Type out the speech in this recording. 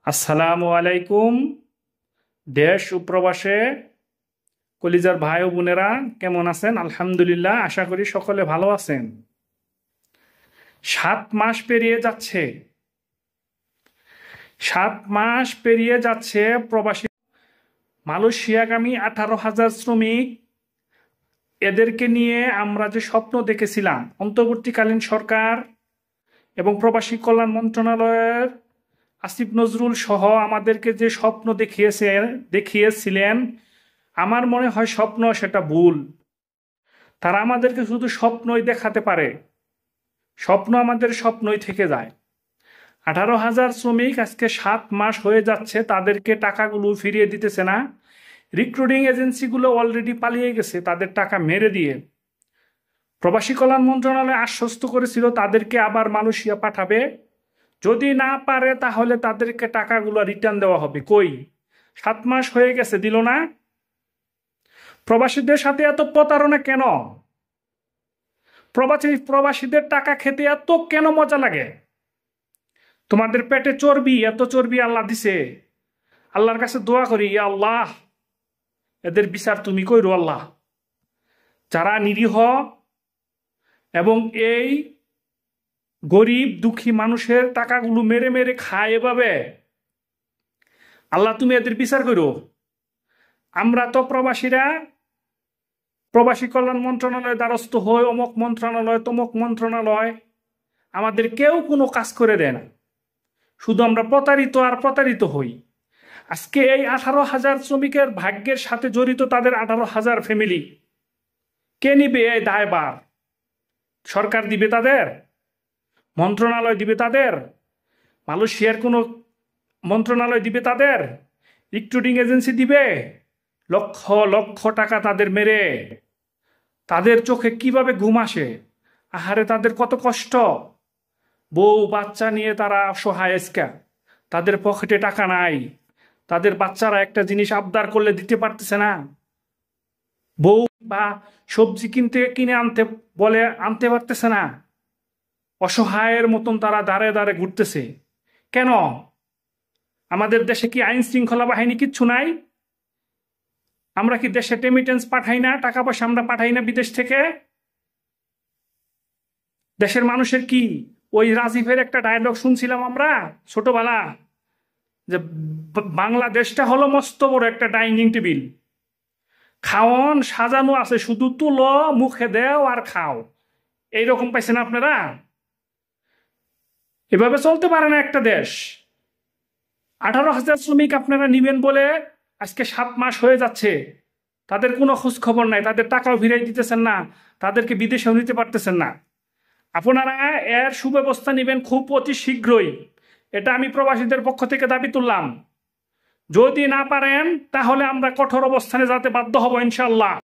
আসসালামু আলাইকুম। দেশ ও প্রবাসে কলিজার ভাই ও বোনেরা কেমন আছেন? আলহামদুলিল্লাহ, আশা করি সকলে ভালো আছেন। 7 মাস পেরিয়ে যাচ্ছে, 7 মাস পেরিয়ে যাচ্ছে প্রবাসী মালয়েশিয়াগামী 18,000 শ্রমিক, এদেরকে নিয়ে আমরা যে স্বপ্ন দেখেছিলাম, অন্তর্বর্তীকালীন সরকার এবং প্রবাসী কল্যাণ মন্ত্রণালয়ের আসিফ নজরুল সহ আমাদেরকে যে স্বপ্ন দেখিয়েছিলেন, আমার মনে হয় স্বপ্ন সেটা ভুল। তারা আমাদেরকে শুধু স্বপ্নই দেখাতে পারে, স্বপ্ন আমাদের স্বপ্নই থেকে যায়। 18,000 শ্রমিক আজকে 7 মাস হয়ে যাচ্ছে, তাদেরকে টাকাগুলো ফিরিয়ে দিতেছে না। রিক্রুটিং এজেন্সিগুলো অলরেডি পালিয়ে গেছে তাদের টাকা মেরে দিয়ে। প্রবাসী কল্যাণ মন্ত্রণালয় আশ্বস্ত করেছিল তাদেরকে আবার মালয়েশিয়া পাঠাবে, যদি না পারে তাহলে তাদেরকে টাকাগুলো রিটার্ন দেওয়া হবে। কই, 7 মাস হয়ে গেছে, দিল না। প্রবাসীদের সাথে এত প্রতারণা কেন? প্রবাসীদের টাকা খেতে এত কেন মজা লাগে? তোমাদের পেটে চর্বি, এত চর্বি আল্লাহ দিছে। আল্লাহর কাছে দোয়া করি, ইয়া আল্লাহ, এদের বিচার তুমি কইরো আল্লাহ। যারা নিরীহ এবং এই গরিব দুঃখী মানুষের টাকাগুলো মেরে মেরে খায় এভাবে, আল্লাহ তুমি এদের বিচার করো। আমরা তো প্রবাসীরা প্রবাসী কল্যাণ মন্ত্রণালয়ের দ্বারস্থ হই, অমুক মন্ত্রণালয় তমুক মন্ত্রণালয়, আমাদের কেউ কোনো কাজ করে দেয় না, শুধু আমরা প্রতারিত আর প্রতারিত হই। আজকে এই 18,000 শ্রমিকের ভাগ্যের সাথে জড়িত তাদের 18,000 ফ্যামিলি। কে নিবে এই দায়ভার? সরকার দিবে তাদের? মন্ত্রণালয় দিবে তাদের? মালয়েশিয়ার কোনো মন্ত্রণালয় দিবে তাদের? রিক্রুটিং এজেন্সি দিবে? লক্ষ লক্ষ টাকা তাদের মেরে তাদের চোখে কিভাবে ঘুম আসে? আহারে, তাদের কত কষ্ট। বউ বাচ্চা নিয়ে তারা অসহায়, আজকা তাদের পকেটে টাকা নাই। তাদের বাচ্চারা একটা জিনিস আবদার করলে দিতে পারতেছে না। বউ বা সবজি কিনে আনতে পারতেছে না। অসহায়ের মতন তারা দাঁড়ে দাঁড়ে ঘুরতেছে। কেন? আমাদের দেশে কি আইন শৃঙ্খলা বাহিনী কিচ্ছু নাই? আমরা কি দেশে রেমিটেন্স পাঠাই না? টাকা পয়সা আমরা পাঠাই না বিদেশ থেকে? দেশের মানুষের কি ওই রাজীবের একটা ডায়লগ শুনছিলাম আমরা ছোটবেলা, যে বাংলাদেশটা হলো মস্ত বড় একটা ডাইনিং টেবিল, খাওয়ন সাজানো আছে, শুধু তুলো মুখে দেও আর খাও। এইরকম পাইছেন আপনারা? এভাবে চলতে পারে না একটা দেশ। 18,000 শ্রমিক আপনারা নিবেন বলে আজকে 7 মাস হয়ে যাচ্ছে, তাদের কোনো খোঁজ খবর নাই, তাদের টাকাও ফিরাই দিতেছেন না, তাদেরকে বিদেশেও নিতে পারতেছেন না। আপনারা এর সুব্যবস্থা নেবেন খুব অতি শীঘ্রই, এটা আমি প্রবাসীদের পক্ষ থেকে দাবি তুললাম। যদি না পারেন তাহলে আমরা কঠোর অবস্থানে যেতে বাধ্য হব ইনশাল্লাহ।